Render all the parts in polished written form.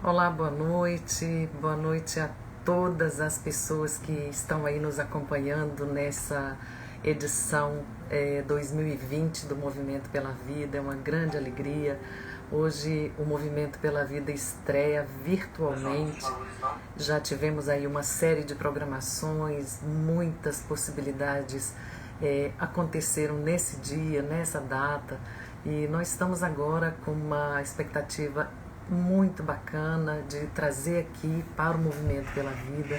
Olá, boa noite. Boa noite a todas as pessoas que estão aí nos acompanhando nessa edição 2020 do Movimento pela Vida. É uma grande alegria. Hoje o Movimento pela Vida estreia virtualmente. Já tivemos aí uma série de programações, muitas possibilidades aconteceram nesse dia, nessa data, e nós estamos agora com uma expectativa muito bacana de trazer aqui para o Movimento pela Vida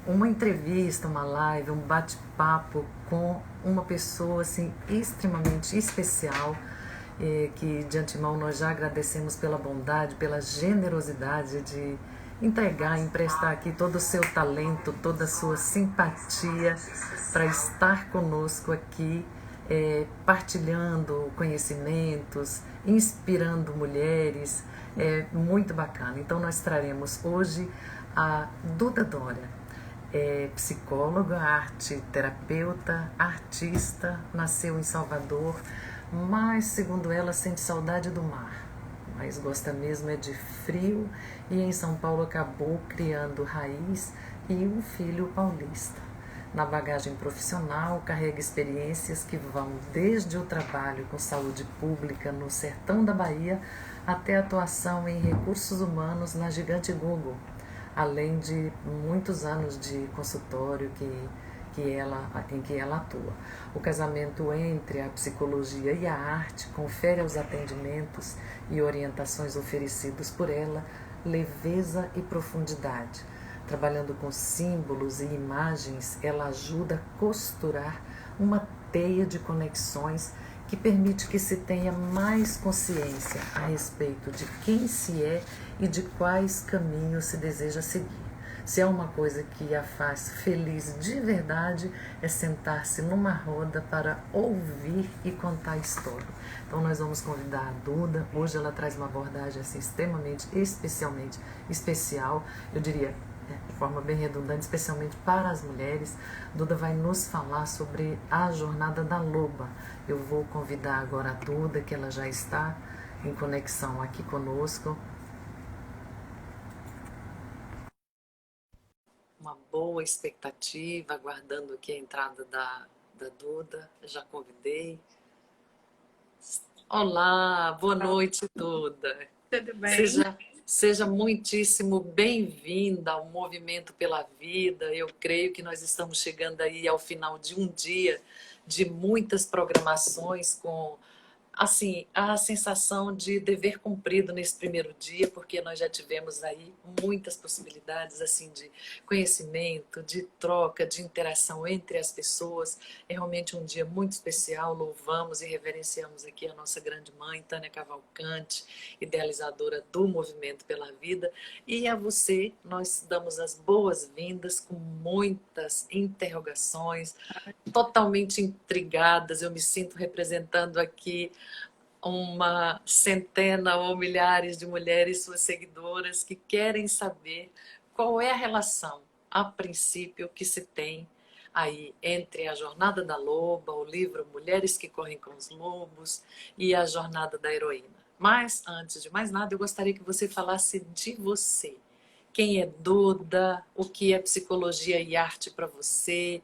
uma entrevista, uma live, um bate-papo com uma pessoa assim extremamente especial, que de antemão nós já agradecemos pela bondade, pela generosidade de entregar, emprestar aqui todo o seu talento, toda a sua simpatia para estar conosco aqui, partilhando conhecimentos, inspirando mulheres. É muito bacana. Então nós traremos hoje a Duda Dória, psicóloga, arte terapeuta, artista, nasceu em Salvador, mas segundo ela sente saudade do mar, mas gosta mesmo é de frio, e em São Paulo acabou criando raiz e um filho paulista. Na bagagem profissional, carrega experiências que vão desde o trabalho com saúde pública no sertão da Bahia até a atuação em recursos humanos na gigante Google, além de muitos anos de consultório em que ela atua. O casamento entre a psicologia e a arte confere aos atendimentos e orientações oferecidos por ela leveza e profundidade. Trabalhando com símbolos e imagens, ela ajuda a costurar uma teia de conexões que permite que se tenha mais consciência a respeito de quem se é e de quais caminhos se deseja seguir. Se é uma coisa que a faz feliz de verdade, é sentar-se numa roda para ouvir e contar a história. Então nós vamos convidar a Duda. Hoje ela traz uma abordagem assim, extremamente, especialmente especial, eu diria, de forma bem redundante, especialmente para as mulheres. Duda vai nos falar sobre a jornada da loba. Eu vou convidar agora a Duda, que ela já está em conexão aqui conosco. Uma boa expectativa, aguardando aqui a entrada da Duda. Já convidei. Olá, boa noite, Duda. Tudo bem? Seja muitíssimo bem-vinda ao Movimento pela Vida. Eu creio que nós estamos chegando aí ao final de um dia de muitas programações com assim, a sensação de dever cumprido nesse primeiro dia, porque nós já tivemos aí muitas possibilidades assim de conhecimento, de troca, de interação entre as pessoas. É realmente um dia muito especial. Louvamos e reverenciamos aqui a nossa grande mãe, Tânia Cavalcante, idealizadora do Movimento pela Vida. E a você, nós damos as boas-vindas com muitas interrogações, totalmente intrigadas. Eu me sinto representando aqui uma centena ou milhares de mulheres, suas seguidoras, que querem saber qual é a relação, a princípio, que se tem aí entre a Jornada da Loba, o livro Mulheres que Correm com os Lobos, e a Jornada da Heroína. Mas, antes de mais nada, eu gostaria que você falasse de você. Quem é Duda? O que é psicologia e arte para você?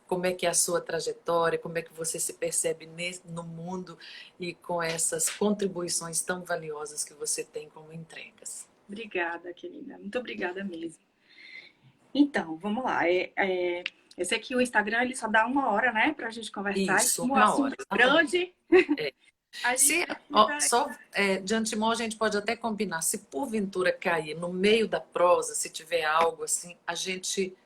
Como é que é a sua trajetória? Como é que você se percebe no mundo e com essas contribuições tão valiosas que você tem como entregas? Obrigada, querida. Muito obrigada mesmo. Então, vamos lá. Eu sei que o Instagram ele só dá 1 hora, né, pra gente conversar. E Isso, como o uma hora, assunto é exatamente. grande, É. a gente Se, ó, precisa. só de antemão a gente pode até combinar, se porventura cair no meio da prosa, se tiver algo assim, a gente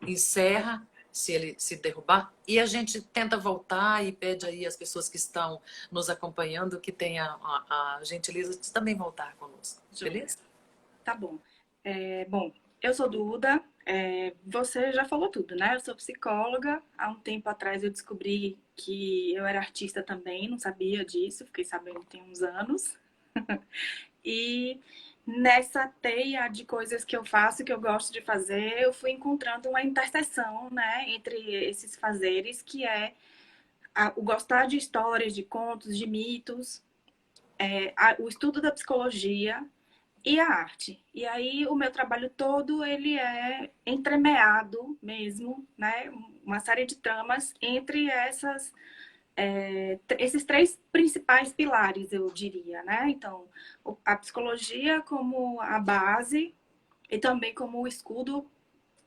encerra, se ele se derrubar, e a gente tenta voltar e pede aí às pessoas que estão nos acompanhando que tenham a gentileza de também voltar conosco, Joia. beleza? Tá bom. Bom, eu sou Duda. Você já falou tudo, né? Eu sou psicóloga. Há um tempo atrás eu descobri que eu era artista também, não sabia disso, fiquei sabendo tem uns anos. E nessa teia de coisas que eu faço, que eu gosto de fazer, eu fui encontrando uma interseção, né, entre esses fazeres, que é o gostar de histórias, de contos, de mitos, o estudo da psicologia e a arte. E aí o meu trabalho todo ele é entremeado mesmo, né? Uma série de tramas entre esses três principais pilares, eu diria, né? Então, a psicologia como a base e também como o escudo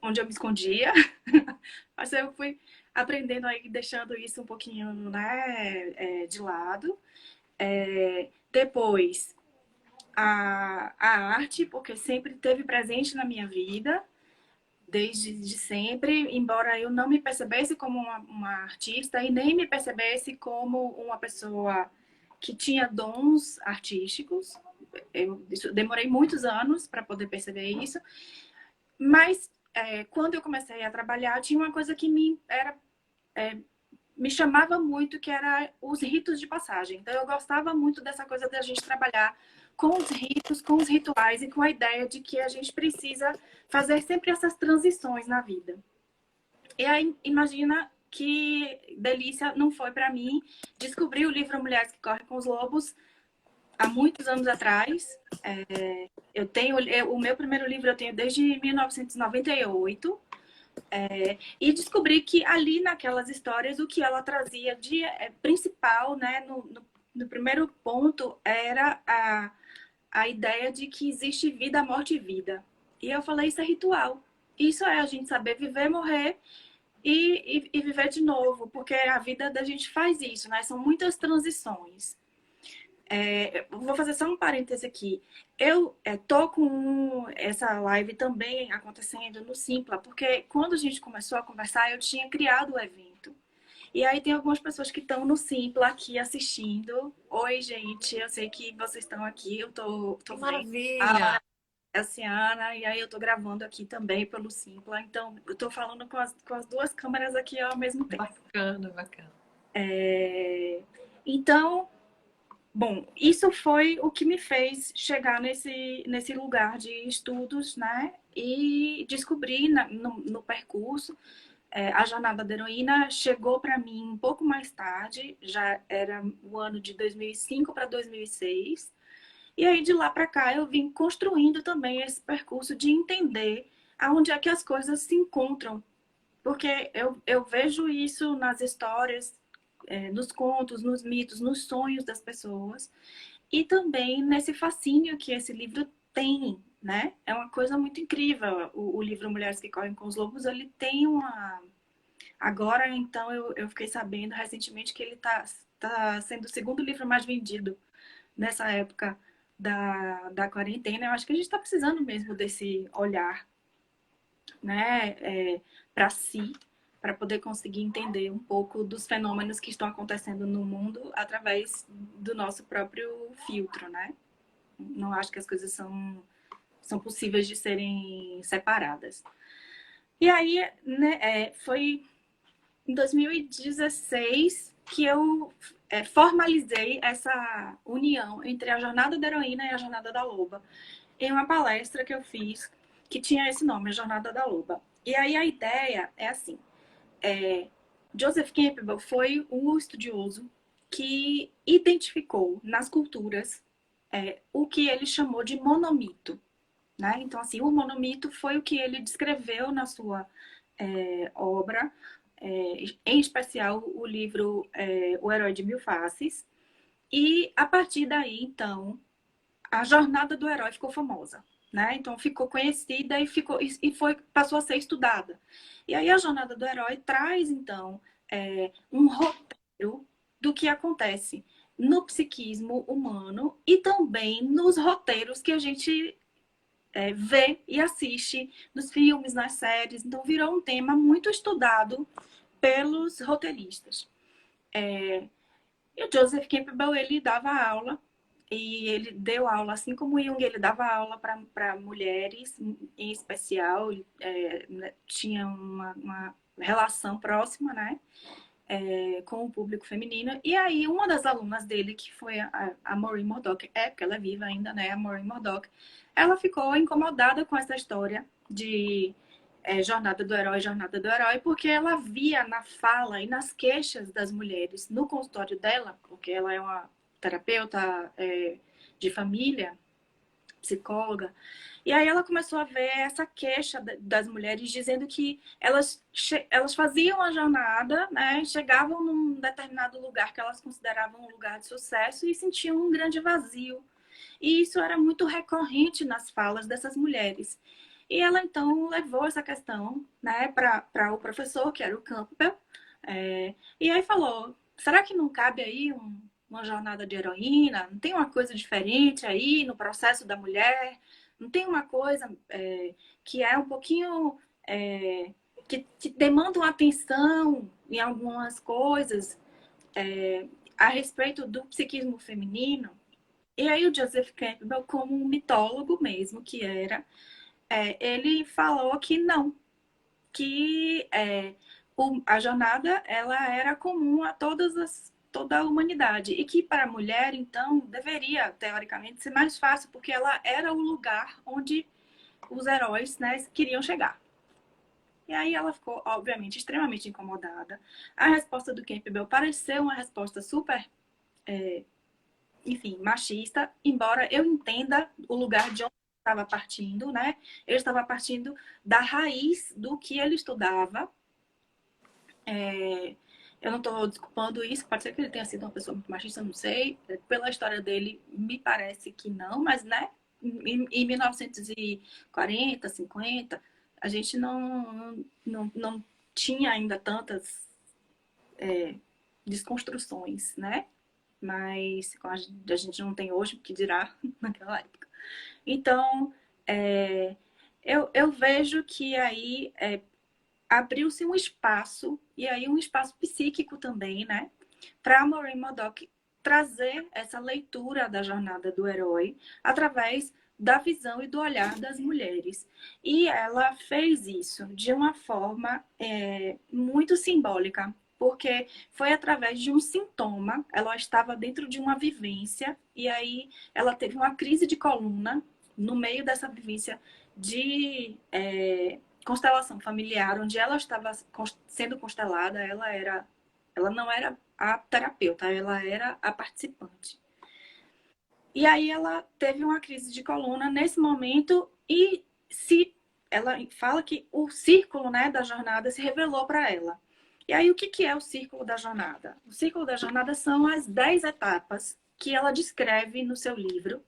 onde eu me escondia. Mas eu fui aprendendo aí, deixando isso um pouquinho, né, de lado. Depois, a arte, porque sempre esteve presente na minha vida, desde de sempre, embora eu não me percebesse como uma artista e nem me percebesse como uma pessoa que tinha dons artísticos. Eu demorei muitos anos para poder perceber isso, mas quando eu comecei a trabalhar, tinha uma coisa que me chamava muito, que era os ritos de passagem. Então, eu gostava muito dessa coisa da gente trabalhar com os ritos, com os rituais e com a ideia de que a gente precisa fazer sempre essas transições na vida. E aí, imagina que delícia não foi para mim descobrir o livro Mulheres que Correm com os Lobos há muitos anos atrás. Eu tenho o meu primeiro livro eu tenho desde 1998. E descobri que ali naquelas histórias o que ela trazia de principal, né, no primeiro ponto, era a ideia de que existe vida, morte e vida. E eu falei, isso é ritual. Isso é a gente saber viver, morrer e viver de novo, porque a vida da gente faz isso, né? São muitas transições. Vou fazer só um parêntese aqui. Eu tô com essa live também acontecendo no Simpla, porque quando a gente começou a conversar, eu tinha criado o evento. E aí tem algumas pessoas que estão no Simpla aqui assistindo. Oi, gente, eu sei que vocês estão aqui, eu Que tô vendo maravilha! a Ciana, e aí eu tô gravando aqui também pelo Simpla. Então, eu tô falando com as duas câmeras aqui ao mesmo tempo. Bacana, bacana. Então, bom, isso foi o que me fez chegar nesse lugar de estudos, né? E descobrir no percurso. A jornada da heroína chegou para mim um pouco mais tarde, já era o ano de 2005 para 2006. E aí de lá para cá eu vim construindo também esse percurso de entender aonde é que as coisas se encontram. Porque eu vejo isso nas histórias, nos contos, nos mitos, nos sonhos das pessoas. E também nesse fascínio que esse livro tem, né? É uma coisa muito incrível. O livro Mulheres que Correm com os Lobos, ele tem uma... Agora, então, eu fiquei sabendo recentemente que ele tá sendo o segundo livro mais vendido nessa época da quarentena. Eu acho que a gente está precisando mesmo desse olhar, né, para si, para poder conseguir entender um pouco dos fenômenos que estão acontecendo no mundo através do nosso próprio filtro, né? Não acho que as coisas são possíveis de serem separadas. E aí, né, foi em 2016 que eu formalizei essa união entre a Jornada da Heroína e a Jornada da Loba em uma palestra que eu fiz que tinha esse nome, a Jornada da Loba. E aí a ideia é assim, Joseph Campbell foi um estudioso que identificou nas culturas o que ele chamou de monomito. Né? Então, assim, o monomito foi o que ele descreveu na sua obra, em especial o livro O Herói de Mil Faces. E a partir daí, então, a jornada do herói ficou famosa. Né? Então ficou conhecida passou a ser estudada. E aí a jornada do herói traz então um roteiro do que acontece no psiquismo humano e também nos roteiros que a gente vê e assiste nos filmes, nas séries. Então virou um tema muito estudado pelos roteiristas. E o Joseph Campbell, ele dava aula, e ele deu aula, assim como o Jung, ele dava aula para mulheres, em especial, tinha uma relação próxima, né, com o público feminino. E aí, uma das alunas dele, que foi a Maureen Murdoch, porque ela é viva ainda, né, a Maureen Murdoch, ela ficou incomodada com essa história de jornada do herói, porque ela via na fala e nas queixas das mulheres no consultório dela, porque ela é uma terapeuta de família, psicóloga. E aí ela começou a ver essa queixa das mulheres dizendo que elas faziam a jornada, né, chegavam num determinado lugar que elas consideravam um lugar de sucesso e sentiam um grande vazio. E isso era muito recorrente nas falas dessas mulheres. E ela então levou essa questão, né, para o professor, que era o Campbell, e aí falou: será que não cabe aí uma jornada de heroína? Não tem uma coisa diferente aí no processo da mulher? Não tem uma coisa que é um pouquinho. Que demanda uma atenção em algumas coisas a respeito do psiquismo feminino? E aí o Joseph Campbell, como um mitólogo mesmo que era, ele falou que não, que a jornada ela era comum a toda a humanidade e que para a mulher, então, deveria, teoricamente, ser mais fácil, porque ela era o lugar onde os heróis, né, queriam chegar. E aí ela ficou, obviamente, extremamente incomodada. A resposta do Campbell pareceu uma resposta super, enfim, machista, embora eu entenda o lugar de onde estava partindo, né? Ele estava partindo da raiz do que ele estudava. Eu não estou desculpando isso, pode ser que ele tenha sido uma pessoa muito machista, não sei. Pela história dele, me parece que não, mas, né? Em 1940, 50, a gente não tinha ainda tantas desconstruções, né? Mas a gente não tem hoje, o que dirá naquela época. Então, eu vejo que aí abriu-se um espaço, e aí um espaço psíquico também, né? Para Maureen Murdock trazer essa leitura da jornada do herói através da visão e do olhar das mulheres. E ela fez isso de uma forma muito simbólica, porque foi através de um sintoma, ela estava dentro de uma vivência, e aí ela teve uma crise de coluna no meio dessa vivência de constelação familiar, onde ela estava sendo constelada, ela não era a terapeuta, ela era a participante. E aí ela teve uma crise de coluna nesse momento e ela fala que o círculo, né, da jornada se revelou para ela. E aí o que é o círculo da jornada? O círculo da jornada são as 10 etapas que ela descreve no seu livro,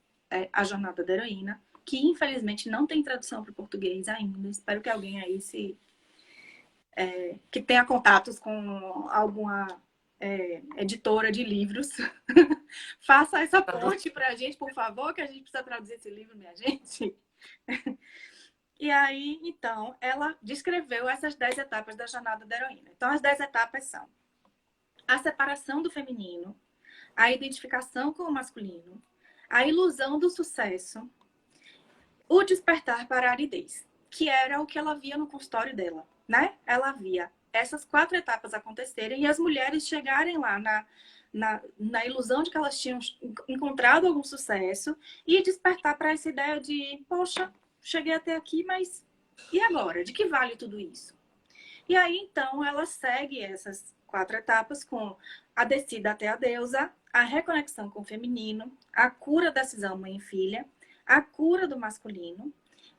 A Jornada da Heroína, que infelizmente não tem tradução para o português ainda. Espero que alguém aí que tenha contatos com alguma editora de livros faça essa ponte para a gente, por favor, que a gente precisa traduzir esse livro, minha gente. E aí, então, ela descreveu essas 10 etapas da jornada da heroína. Então, as 10 etapas são a separação do feminino, a identificação com o masculino, a ilusão do sucesso, o despertar para a aridez, que era o que ela via no consultório dela, né? Ela via essas 4 etapas acontecerem e as mulheres chegarem lá na ilusão de que elas tinham encontrado algum sucesso e despertar para essa ideia de, poxa, cheguei até aqui, mas e agora? De que vale tudo isso? E aí, então, ela segue essas 4 etapas com a descida até a deusa, a reconexão com o feminino, a cura da cisão mãe e filha, a cura do masculino,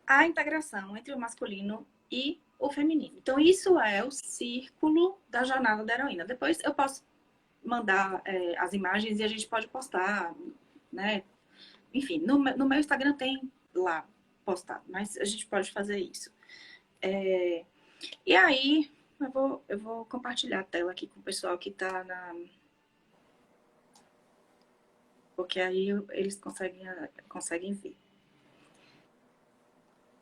a integração entre o masculino e o feminino. Então, isso é o círculo da jornada da heroína. Depois eu posso mandar as imagens e a gente pode postar, né? Enfim, no meu Instagram tem lá postado, mas a gente pode fazer isso. E aí, eu vou compartilhar a tela aqui com o pessoal que está porque aí eles conseguem ver.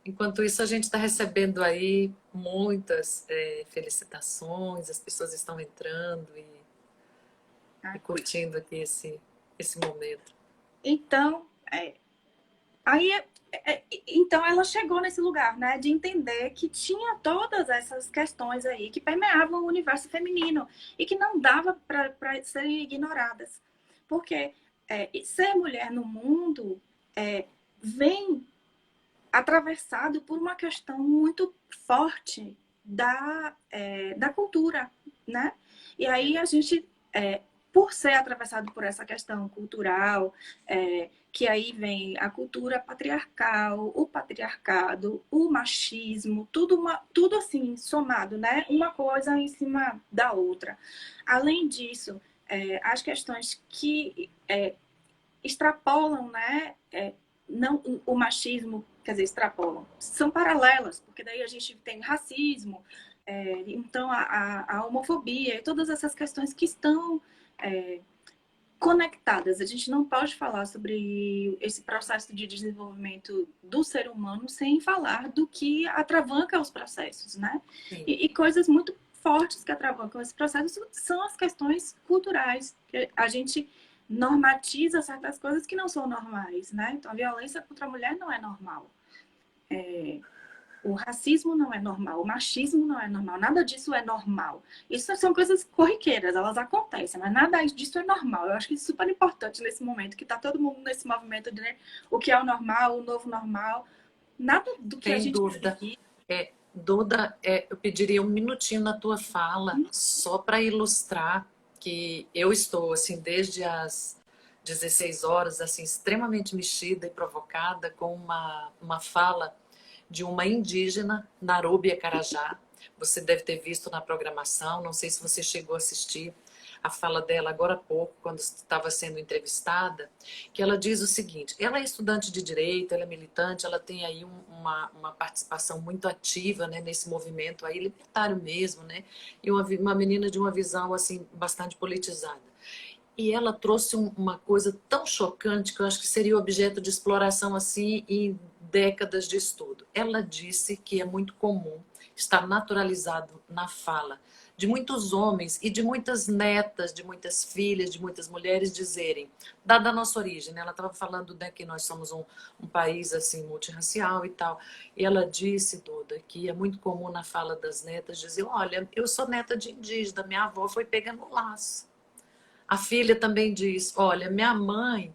Enquanto isso, a gente está recebendo aí muitas felicitações, as pessoas estão entrando e curtindo aqui esse momento. Então, então ela chegou nesse lugar, né, de entender que tinha todas essas questões aí que permeavam o universo feminino e que não dava para serem ignoradas. Porque ser mulher no mundo vem atravessado por uma questão muito forte da cultura, né? E aí a gente, por ser atravessado por essa questão cultural, que aí vem a cultura patriarcal, o patriarcado, o machismo, tudo assim, somado, né? Uma coisa em cima da outra. Além disso, as questões que extrapolam, né? Não, o machismo, quer dizer, extrapolam, são paralelas, porque daí a gente tem racismo, então a homofobia e todas essas questões que estão conectadas. A gente não pode falar sobre esse processo de desenvolvimento do ser humano sem falar do que atravanca os processos, né? E coisas muito fortes que atravancam esse processo são as questões culturais, que a gente normatiza certas coisas que não são normais, né? Então, a violência contra a mulher não é normal. O racismo não é normal, o machismo não é normal, nada disso é normal. Isso são coisas corriqueiras, elas acontecem, mas nada disso é normal. Eu acho que isso é super importante nesse momento, que está todo mundo nesse movimento de, né, o que é o normal, o novo normal. Nada do que Sem a gente dúvida. seguir. Duda, eu pediria um minutinho na tua fala, só para ilustrar que eu estou, assim, desde as 16 horas, assim, extremamente mexida e provocada com uma fala de uma indígena, Narubia Carajá. Você deve ter visto na programação, não sei se você chegou a assistir a fala dela agora há pouco, quando estava sendo entrevistada, que ela diz o seguinte: ela é estudante de direito, ela é militante, ela tem aí uma participação muito ativa, né, nesse movimento aí libertário mesmo, né, e uma menina de uma visão assim bastante politizada. E ela trouxe uma coisa tão chocante que eu acho que seria objeto de exploração assim em décadas de estudo. Ela disse que é muito comum, está naturalizado na fala de muitos homens e de muitas netas, de muitas filhas, de muitas mulheres dizerem, dada a nossa origem, né? Ela estava falando, né, que nós somos um país assim multirracial e tal. E ela disse, Duda, que é muito comum na fala das netas dizer, olha, eu sou neta de indígena, minha avó foi pega no laço. A filha também diz, olha, minha mãe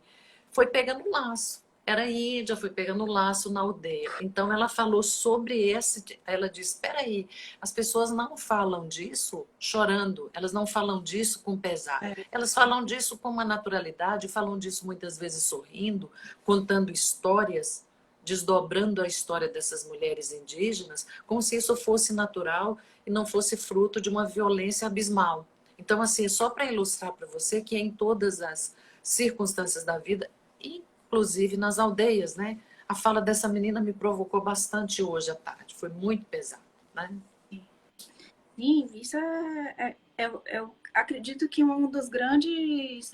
foi pegando laço. Era índia, foi pegando laço na aldeia. Então ela falou sobre esse, ela disse, espera aí, as pessoas não falam disso chorando, elas não falam disso com pesar. Elas falam disso com uma naturalidade, falam disso muitas vezes sorrindo, contando histórias, desdobrando a história dessas mulheres indígenas, como se isso fosse natural e não fosse fruto de uma violência abismal. Então, assim, só para ilustrar para você que em todas as circunstâncias da vida, inclusive nas aldeias, né? A fala dessa menina me provocou bastante hoje à tarde. Foi muito pesado, né? Sim, isso eu acredito que uma das grandes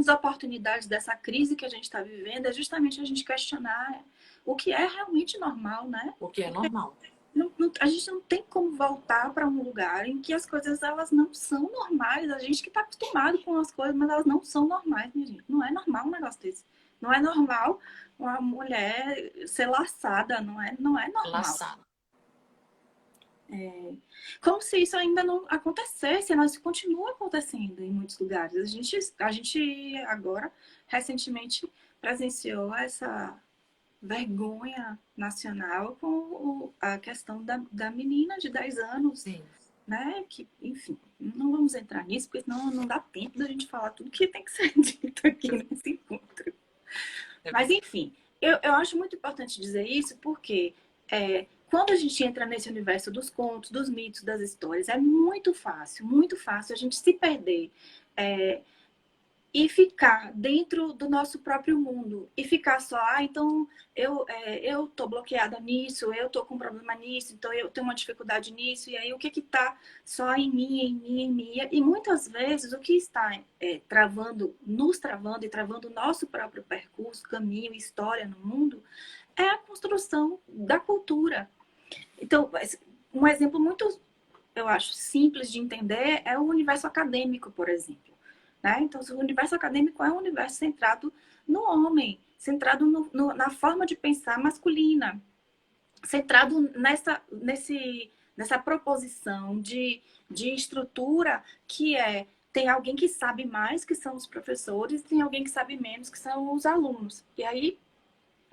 oportunidades dessa crise que a gente está vivendo é justamente a gente questionar o que é realmente normal, né? O que é normal. A gente não tem como voltar para um lugar em que as coisas elas não são normais. A gente que está acostumado com as coisas, mas elas não são normais, minha gente. Não é normal um negócio desse. Não é normal uma mulher ser laçada, não é normal. Laçado. Como se isso ainda não acontecesse, mas continua acontecendo em muitos lugares. A gente agora, recentemente, presenciou essa vergonha nacional com a questão da menina de 10 anos, Sim. né? Que, enfim, não vamos entrar nisso, porque senão não dá tempo da gente falar tudo que tem que ser dito aqui nesse encontro. Mas, enfim, eu acho muito importante dizer isso porque quando a gente entra nesse universo dos contos, dos mitos, das histórias, é muito fácil a gente se perder. E ficar dentro do nosso próprio mundo. E ficar só, então eu tô bloqueada nisso, eu tô com problema nisso, então eu tenho uma dificuldade nisso, e aí o que que tá só em mim, em mim, em mim? E muitas vezes o que está nos travando e travando o nosso próprio percurso, caminho, história no mundo, é a construção da cultura. Então, um exemplo muito, eu acho, simples de entender é o universo acadêmico, por exemplo. Né? Então, o universo acadêmico é um universo centrado no homem, centrado na forma de pensar masculina, centrado nessa proposição de estrutura que tem alguém que sabe mais, que são os professores, tem alguém que sabe menos, que são os alunos. E aí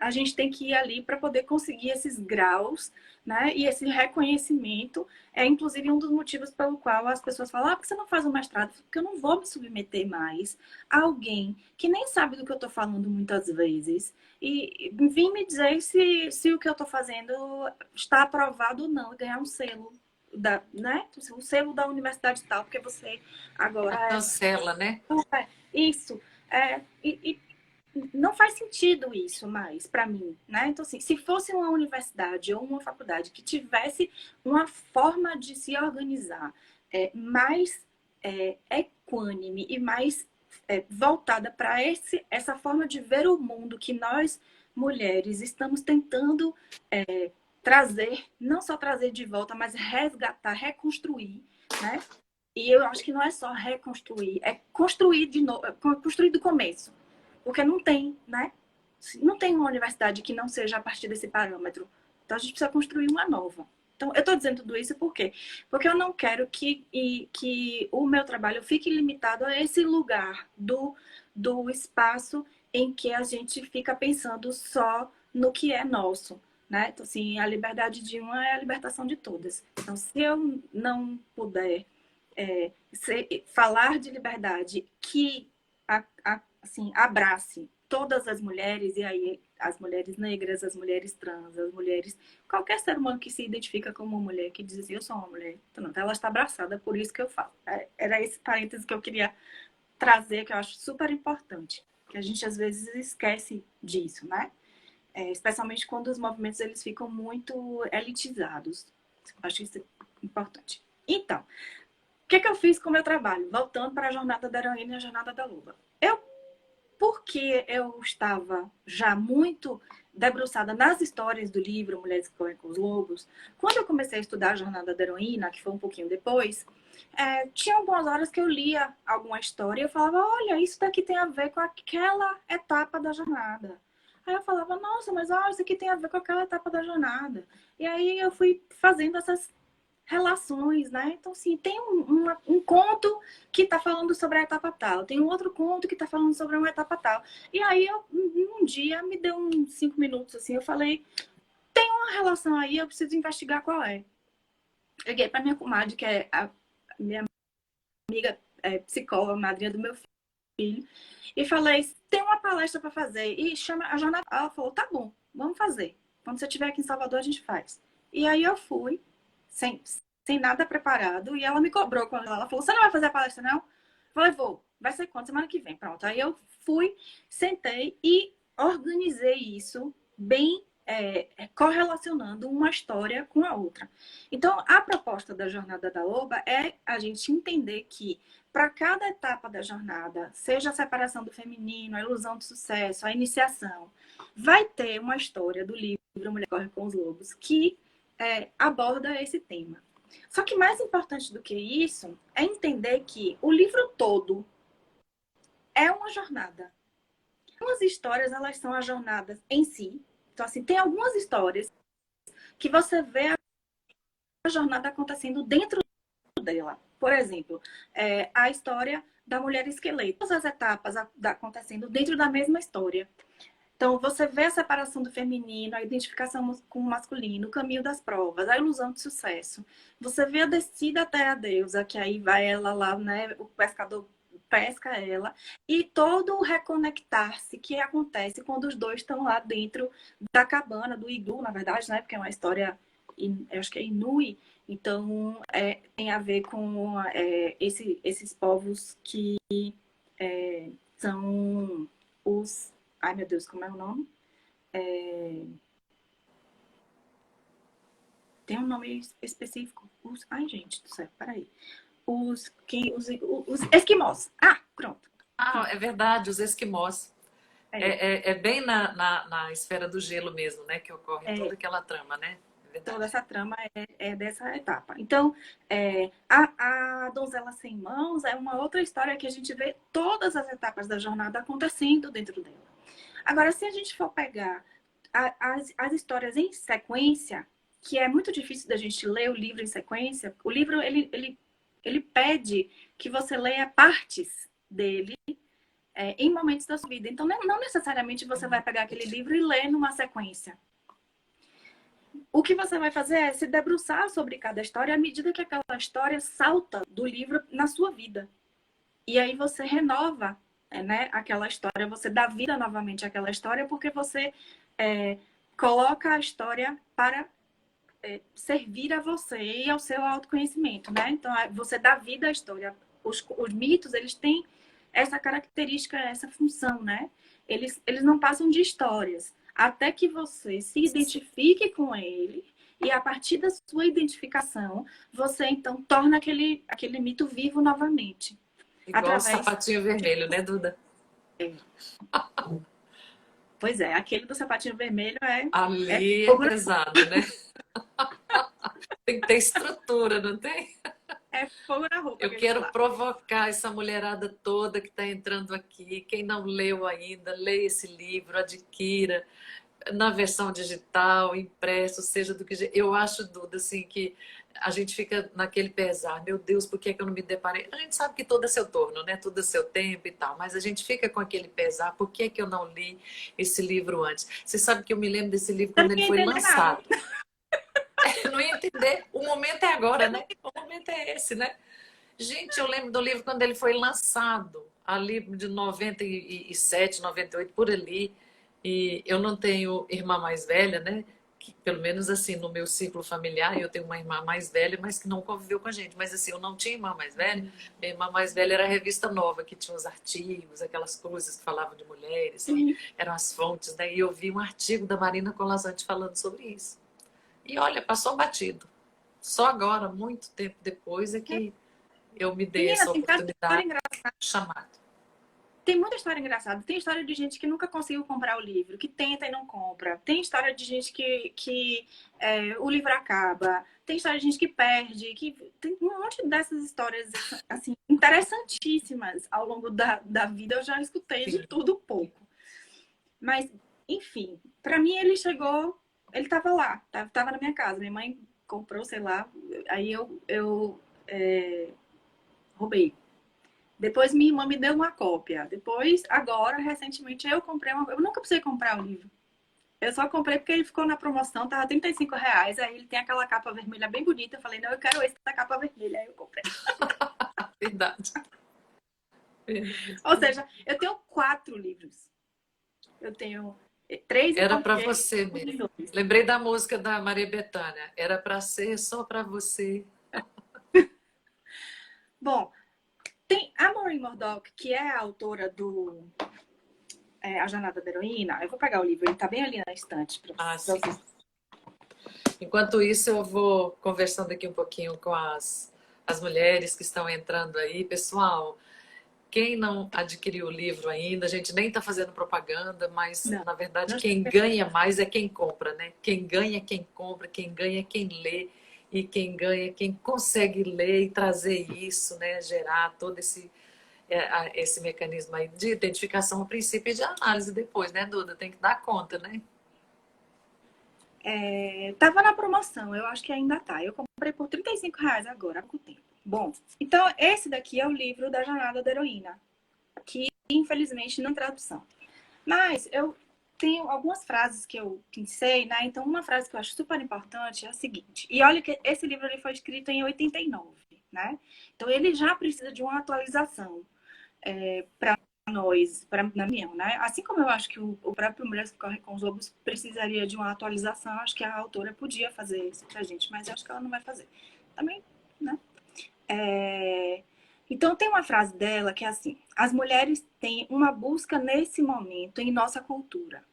a gente tem que ir ali para poder conseguir esses graus, né? E esse reconhecimento é, inclusive, um dos motivos pelo qual as pessoas falam: ah, por que você não faz um mestrado? Porque eu não vou me submeter mais a alguém que nem sabe do que eu estou falando muitas vezes e vim me dizer se o que eu estou fazendo está aprovado ou não, e ganhar um selo. Né? O selo da universidade tal, porque você agora A chancela, né? isso. E não faz sentido isso mais para mim, né? Então, assim, se fosse uma universidade ou uma faculdade que tivesse uma forma de se organizar mais equânime e mais voltada para essa forma de ver o mundo que nós, mulheres, estamos tentando trazer, não só trazer de volta, mas resgatar, reconstruir, né? E eu acho que não é só reconstruir, é construir de novo, construir do começo. Porque não tem, né? Não tem uma universidade que não seja a partir desse parâmetro. Então a gente precisa construir uma nova. Então, eu estou dizendo tudo isso por quê? Porque eu não quero que o meu trabalho fique limitado a esse lugar do espaço em que a gente fica pensando só no que é nosso. Né? Então, assim, a liberdade de uma é a libertação de todas. Então, se eu não puder falar de liberdade que assim, abrace todas as mulheres, e aí as mulheres negras, as mulheres trans, as mulheres, qualquer ser humano que se identifica como uma mulher, que diz assim: eu sou uma mulher, então ela está abraçada, por isso que eu falo. Era esse parênteses que eu queria trazer, que eu acho super importante, que a gente às vezes esquece disso, né? Especialmente quando os movimentos eles ficam muito elitizados. Acho isso importante. Então, o que eu fiz com o meu trabalho? Voltando para a jornada da heroína e a jornada da loba. Porque eu estava já muito debruçada nas histórias do livro Mulheres que Correm com os Lobos, quando eu comecei a estudar a jornada da heroína, que foi um pouquinho depois, tinha algumas horas que eu lia alguma história e eu falava: olha, isso daqui tem a ver com aquela etapa da jornada. Aí eu falava: nossa, mas olha, isso aqui tem a ver com aquela etapa da jornada. E aí eu fui fazendo essas relações, né? Então, assim, tem um conto que está falando sobre a etapa tal, tem um outro conto que está falando sobre uma etapa tal. E aí, um dia, me deu uns 5 minutos, assim, eu falei: tem uma relação aí, eu preciso investigar qual é. Eu liguei para minha comadre, que é a minha amiga psicóloga, madrinha do meu filho, e falei: tem uma palestra para fazer, e chama a jornada. Ela falou: tá bom, vamos fazer. Quando você estiver aqui em Salvador, a gente faz. E aí eu fui, sem nada preparado, e ela me cobrou quando ela falou: você não vai fazer a palestra, não? Eu falei: vou. Vai ser quando? Semana que vem. Pronto. Aí eu fui, sentei e organizei isso bem correlacionando uma história com a outra. Então, a proposta da Jornada da Loba é a gente entender que para cada etapa da jornada, seja a separação do feminino, a ilusão do sucesso, a iniciação, vai ter uma história do livro Mulher Corre com os Lobos que aborda esse tema. Só que mais importante do que isso é entender que o livro todo é uma jornada. Algumas histórias, elas são as jornadas em si. Então, assim, tem algumas histórias que você vê a jornada acontecendo dentro dela. Por exemplo, a história da mulher esqueleto. Todas as etapas acontecendo dentro da mesma história. Então, você vê a separação do feminino, a identificação com o masculino, o caminho das provas, a ilusão de sucesso. Você vê a descida até a deusa, que aí vai ela lá, né? O pescador pesca ela. E todo o reconectar-se que acontece quando os dois estão lá dentro da cabana, do iglu, na verdade, né? Porque é uma história, eu acho que é Inui. Então, tem a ver com esses povos que são os... Ai, meu Deus, como é o nome? Tem um nome específico. Ai, gente do céu, peraí. Os esquimós. Ah, pronto. Ah, é verdade, os esquimós. É, É bem na esfera do gelo mesmo, né? Que ocorre é, toda aquela trama, né? É toda verdade. essa trama é dessa etapa. Então, a Donzela Sem Mãos é uma outra história que a gente vê todas as etapas da jornada acontecendo dentro dela. Agora, se a gente for pegar as histórias em sequência, que é muito difícil da gente ler o livro em sequência, o livro ele pede que você leia partes dele em momentos da sua vida. Então, não necessariamente você vai pegar aquele livro e ler numa sequência. O que você vai fazer é se debruçar sobre cada história à medida que aquela história salta do livro na sua vida. E aí você renova, né, aquela história, você dá vida novamente àquela história, porque você coloca a história para servir a você e ao seu autoconhecimento, né? Então, você dá vida à história. Os mitos, eles têm essa característica, essa função, né? Eles não passam de histórias, até que você se identifique com ele e a partir da sua identificação, você então torna aquele mito vivo novamente. Igual o sapatinho vermelho, né, Duda? Pois é, aquele do sapatinho vermelho Ali é pesado, né? Tem que ter estrutura, não tem? É fogo na roupa. Eu quero provocar essa mulherada toda que está entrando aqui. Quem não leu ainda, leia esse livro, adquira na versão digital, impresso, seja do que... Eu acho, Duda, assim, que a gente fica naquele pesar. Meu Deus, por que eu não me deparei? A gente sabe que tudo é seu turno, né? Tudo é seu tempo e tal. Mas a gente fica com aquele pesar. Por que eu não li esse livro antes? Você sabe que eu me lembro desse livro quando ele foi lançado. Eu não ia entender. O momento é agora, né? O momento é esse, né? Gente, eu lembro do livro quando ele foi lançado, ali de 97, 98, por ali. E eu não tenho irmã mais velha, né? Que, pelo menos assim, no meu ciclo familiar, eu tenho uma irmã mais velha, mas que não conviveu com a gente. Mas assim, eu não tinha irmã mais velha. Minha irmã mais velha era a Revista Nova, que tinha os artigos, aquelas coisas que falavam de mulheres, que eram as fontes, né? E eu vi um artigo da Marina Colasanti falando sobre isso. E olha, passou batido. Só agora, muito tempo depois, é que eu me dei essa oportunidade de chamar. Tem muita história engraçada. Tem história de gente que nunca conseguiu comprar o livro, que tenta e não compra. Tem história de gente que o livro acaba. Tem história de gente que perde. Tem um monte dessas histórias assim, interessantíssimas ao longo da vida. Eu já escutei de tudo um pouco. Mas, enfim, para mim ele chegou... Ele estava lá, estava na minha casa. Minha mãe comprou, sei lá. Aí eu roubei. Depois minha irmã me deu uma cópia. Depois, agora, recentemente, eu comprei uma... Eu nunca precisei comprar o livro. Eu só comprei porque ele ficou na promoção, tava R$ 35. Aí ele tem aquela capa vermelha bem bonita. Eu falei, não, eu quero esse da capa vermelha. Aí eu comprei. Verdade. Ou seja, eu tenho 4 livros. Eu tenho 3 em Era para português, você mesmo. Lembrei da música da Maria Bethânia. Era para ser só para você. Bom, tem a Maureen Murdock, que é a autora do A Jornada da Heroína. Eu vou pegar o livro, ele tá bem ali na estante para vocês. Enquanto isso, eu vou conversando aqui um pouquinho com as mulheres que estão entrando aí. Pessoal, quem não adquiriu o livro ainda, a gente nem está fazendo propaganda, mas na verdade quem ganha mais é quem compra, né? Quem ganha é quem compra, quem ganha é quem lê, e quem ganha é quem consegue ler e trazer isso, né? Gerar todo esse mecanismo aí de identificação a princípio e de análise depois, né, Duda? Tem que dar conta, né? Tava na promoção, eu acho que ainda tá. Eu comprei por R$ 35 agora, há pouco tempo. Bom, então esse daqui é o livro da Jornada da Heroína, que infelizmente não tem tradução. Mas eu tenho algumas frases que eu pensei, né? Então uma frase que eu acho super importante é a seguinte. E olha que esse livro ele foi escrito em 89, né? Então ele já precisa de uma atualização para nós, na minha, né? Assim como eu acho que o próprio Mulheres que Correm com os Lobos precisaria de uma atualização, acho que a autora podia fazer isso pra gente, mas eu acho que ela não vai fazer. Também, né? Então tem uma frase dela que é assim: as mulheres têm uma busca nesse momento em nossa cultura.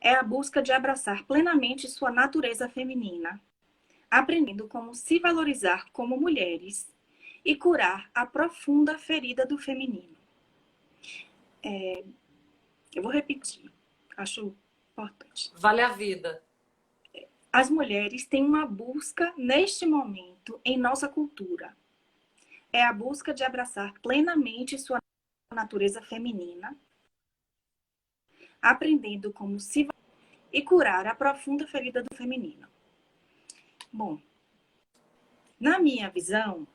É a busca de abraçar plenamente sua natureza feminina, aprendendo como se valorizar como mulheres e curar a profunda ferida do feminino. Eu vou repetir, acho importante. Vale a vida. As mulheres têm uma busca neste momento em nossa cultura. É a busca de abraçar plenamente sua natureza feminina, aprendendo como se e curar a profunda ferida do feminino. Bom, na minha visão,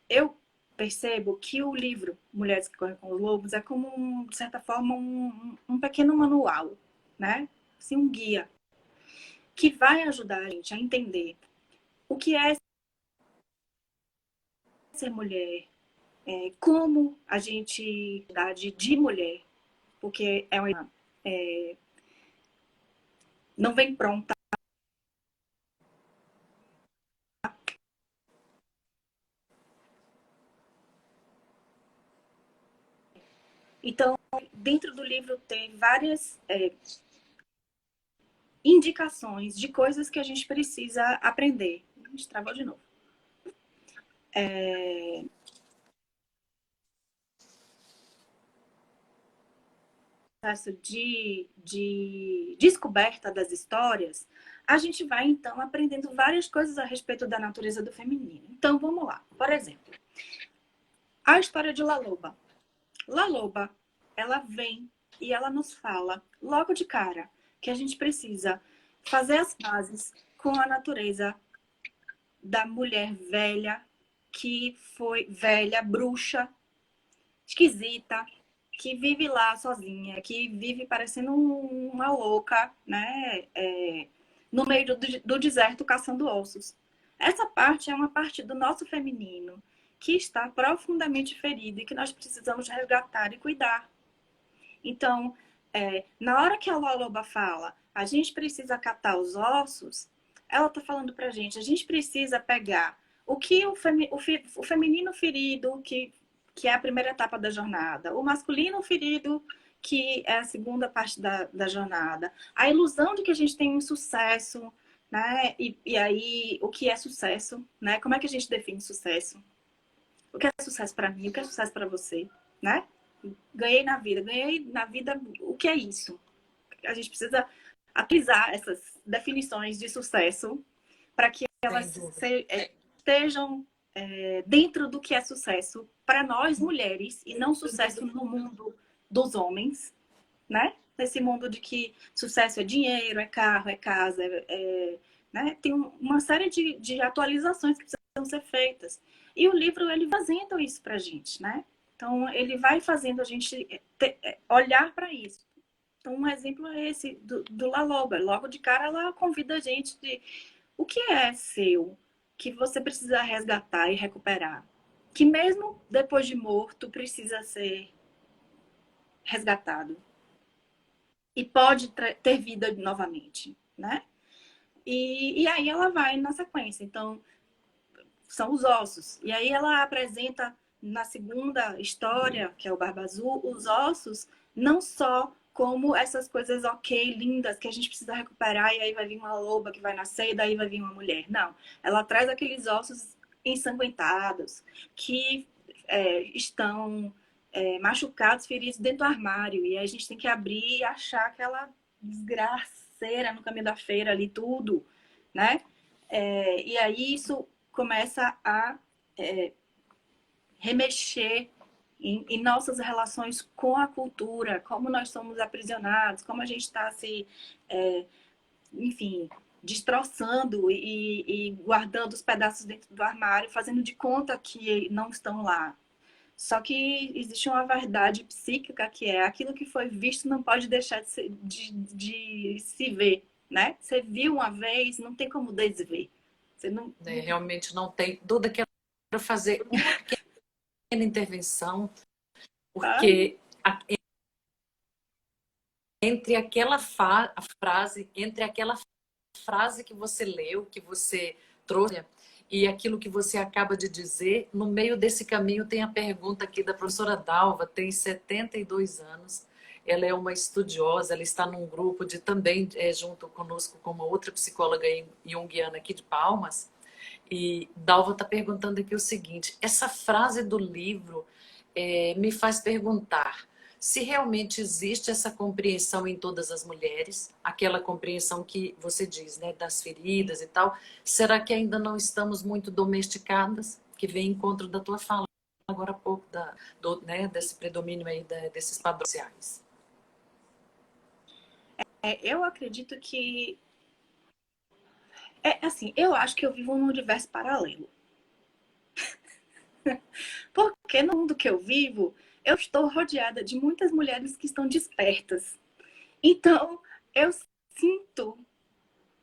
eu percebo que o livro Mulheres que Correm com os Lobos é como, de certa forma, um pequeno manual, né? Assim, um guia que vai ajudar a gente a entender o que é ser mulher, como a gente de mulher, porque não vem pronta. Então, dentro do livro tem várias indicações de coisas que a gente precisa aprender. A gente travou de novo. Processo de descoberta das histórias, a gente vai, então, aprendendo várias coisas a respeito da natureza do feminino. Então, vamos lá. Por exemplo, a história de La Loba. La Loba, ela vem e ela nos fala, logo de cara, que a gente precisa fazer as pazes com a natureza da mulher velha, que foi velha, bruxa, esquisita, que vive lá sozinha, que vive parecendo uma louca, né? No meio do deserto caçando ossos. Essa parte é uma parte do nosso feminino que está profundamente ferida e que nós precisamos resgatar e cuidar. Então, na hora que a Loba fala, a gente precisa catar os ossos, ela está falando para a gente precisa pegar o que o feminino ferido, que é a primeira etapa da jornada, o masculino ferido, que é a segunda parte da jornada, a ilusão de que a gente tem um sucesso, né? E aí, o que é sucesso, né? Como é que a gente define sucesso? O que é sucesso para mim? O que é sucesso para você, né? Ganhei na vida, o que é isso? A gente precisa atualizar essas definições de sucesso para que elas estejam dentro do que é sucesso para nós mulheres e não sucesso no mundo dos homens, né? Nesse mundo de que sucesso é dinheiro, é carro, é casa, né? Tem uma série de atualizações que precisam ser feitas. E o livro, ele fazendo isso para a gente, né? Então, ele vai fazendo a gente olhar para isso. Então, um exemplo é esse do La Loba. Logo de cara, ela convida a gente de o que é seu, que você precisa resgatar e recuperar. Que mesmo depois de morto, precisa ser resgatado. E pode ter vida novamente, né? E aí ela vai na sequência. Então, são os ossos. E aí ela apresenta na segunda história, que é o Barba Azul, os ossos não só como essas coisas ok, lindas, que a gente precisa recuperar e aí vai vir uma loba que vai nascer e daí vai vir uma mulher. Não. Ela traz aqueles ossos ensanguentados que estão machucados, feridos dentro do armário. E aí a gente tem que abrir e achar aquela desgraceira no caminho da feira ali, tudo, né? E aí isso começa a remexer em nossas relações com a cultura, como nós somos aprisionados, como a gente está se, enfim, destroçando e guardando os pedaços dentro do armário, fazendo de conta que não estão lá. Só que existe uma verdade psíquica que é aquilo que foi visto não pode deixar de se ver, né? Você viu uma vez, não tem como desver. Você não... Realmente não tem. Duda, quero fazer uma pequena intervenção, porque entre aquela frase, entre aquela frase que você leu, que você trouxe, e aquilo que você acaba de dizer, no meio desse caminho tem a pergunta aqui da professora Dalva, tem 72 anos, ela é uma estudiosa, ela está num grupo de também, junto conosco, com uma outra psicóloga junguiana aqui de Palmas, e Dalva está perguntando aqui o seguinte, essa frase do livro me faz perguntar se realmente existe essa compreensão em todas as mulheres, aquela compreensão que você diz, né, das feridas e tal, será que ainda não estamos muito domesticadas? Que vem em encontro da tua fala agora há pouco, né, desse predomínio aí desses padrões sociais. Eu acredito que... assim, eu acho que eu vivo num universo paralelo. Porque no mundo que eu vivo, eu estou rodeada de muitas mulheres que estão despertas. Então, eu sinto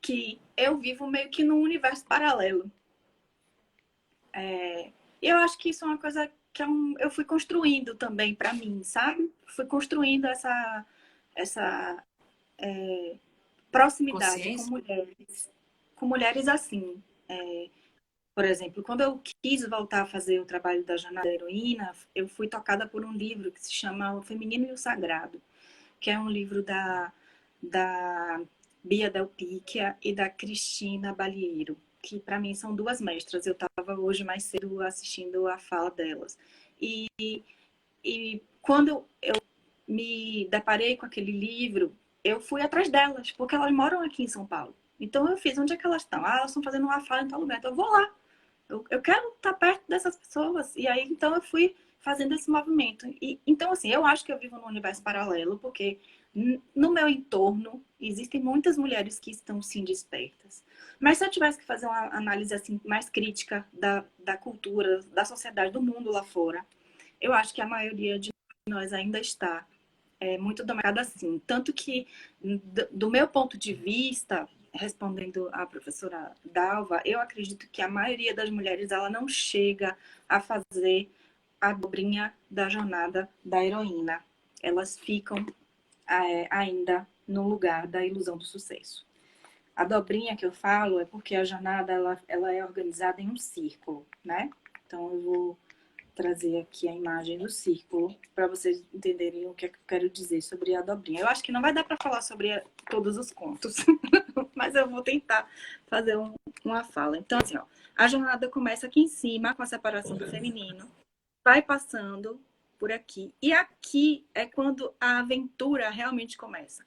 que eu vivo meio que num universo paralelo. E eu acho que isso é uma coisa que eu fui construindo também para mim, sabe? Fui construindo essa proximidade Consciência? com mulheres assim. Por exemplo, quando eu quis voltar a fazer o trabalho da Jornada da Heroína, eu fui tocada por um livro que se chama O Feminino e o Sagrado, que é um livro da Bia Del Picchia e da Cristina Balieiro, que para mim são duas mestras. Eu estava hoje mais cedo assistindo a fala delas. E, e quando eu me deparei com aquele livro, eu fui atrás delas, porque elas moram aqui em São Paulo. Então eu fiz, onde é que elas estão? Ah, elas estão fazendo uma fala em tal lugar, então eu vou lá. Eu quero estar perto dessas pessoas. E aí, então, eu fui fazendo esse movimento. Então, assim, eu acho que eu vivo num universo paralelo, porque no meu entorno existem muitas mulheres que estão, sim, despertas. Mas se eu tivesse que fazer uma análise, assim, mais crítica da cultura, da sociedade, do mundo lá fora, eu acho que a maioria de nós ainda está muito dominada assim. Tanto que, do meu ponto de vista, respondendo à professora Dalva, eu acredito que a maioria das mulheres ela não chega a fazer a dobrinha da jornada da heroína. Elas ficam ainda no lugar da ilusão do sucesso. A dobrinha que eu falo é porque a jornada ela é organizada em um círculo, né? Então eu vou trazer aqui a imagem do círculo para vocês entenderem o que eu quero dizer sobre a dobrinha. Eu acho que não vai dar para falar sobre todos os contos, mas eu vou tentar fazer uma fala. Então, assim, ó, a jornada começa aqui em cima, com a separação do feminino, vai passando por aqui. E aqui é quando a aventura realmente começa.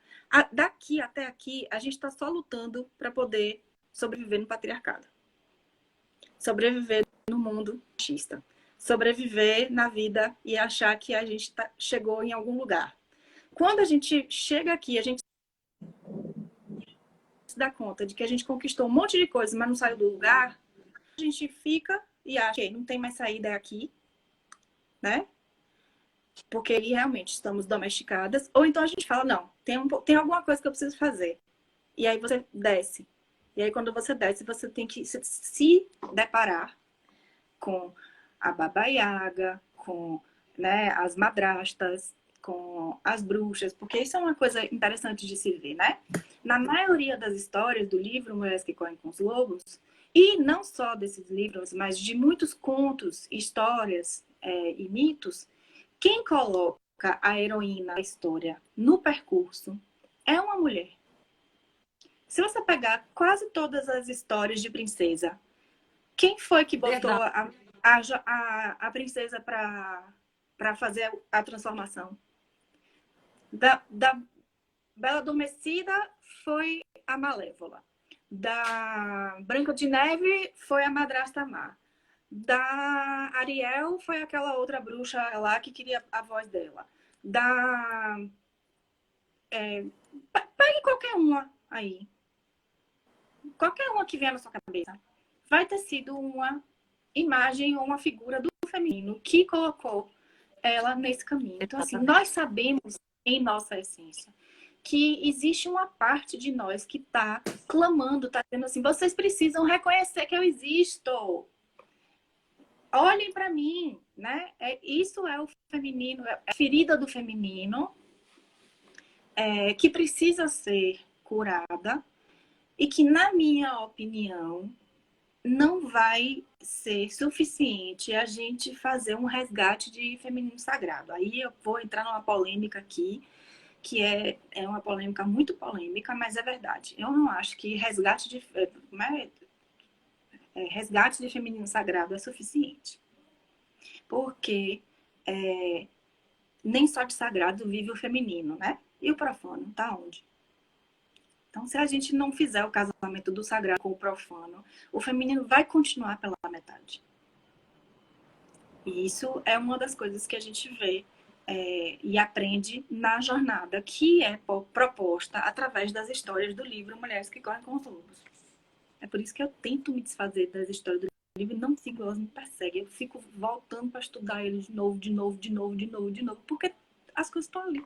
Daqui até aqui, a gente está só lutando para poder sobreviver no patriarcado. Sobreviver no mundo machista. Sobreviver na vida e achar que a gente chegou em algum lugar. Quando a gente chega aqui, a gente se dá conta de que a gente conquistou um monte de coisa, mas não saiu do lugar, a gente fica e acha que não tem mais saída aqui, né? Porque realmente estamos domesticadas. Ou então a gente fala, não, tem alguma coisa que eu preciso fazer. E aí você desce. E aí quando você desce, você tem que se deparar com a Baba Yaga, com, né, as madrastas, com as bruxas, porque isso é uma coisa interessante de se ver, né? Na maioria das histórias do livro Mulheres que Correm com os Lobos, e não só desses livros, mas de muitos contos, histórias e mitos, quem coloca a heroína da história no percurso é uma mulher. Se você pegar quase todas as histórias de princesa, quem foi que botou Verdade. a princesa para fazer a transformação? Da Bela Adormecida foi a Malévola. Da Branca de Neve foi a Madrasta Má. Da Ariel foi aquela outra bruxa lá que queria a voz dela. Pegue qualquer uma aí. Qualquer uma que vier na sua cabeça. Vai ter sido uma imagem ou uma figura do feminino que colocou ela nesse caminho. Então, assim, nós sabemos em nossa essência que existe uma parte de nós que está clamando, está dizendo assim, vocês precisam reconhecer que eu existo. Olhem para mim, né? Isso é o feminino, é a ferida do feminino que precisa ser curada e que, na minha opinião, não vai ser suficiente a gente fazer um resgate de feminino sagrado. Aí eu vou entrar numa polêmica aqui, que é uma polêmica muito polêmica, mas é verdade. Eu não acho que resgate de feminino sagrado é suficiente. Porque nem só de sagrado vive o feminino, né? E o profano, tá onde? Então, se a gente não fizer o casamento do sagrado com o profano, o feminino vai continuar pela metade. E isso é uma das coisas que a gente vê e aprende na jornada, que é proposta através das histórias do livro Mulheres que Correm com os Lobos. É por isso que eu tento me desfazer das histórias do livro e não sigo, elas me perseguem. Eu fico voltando para estudar eles de novo, porque as coisas estão ali.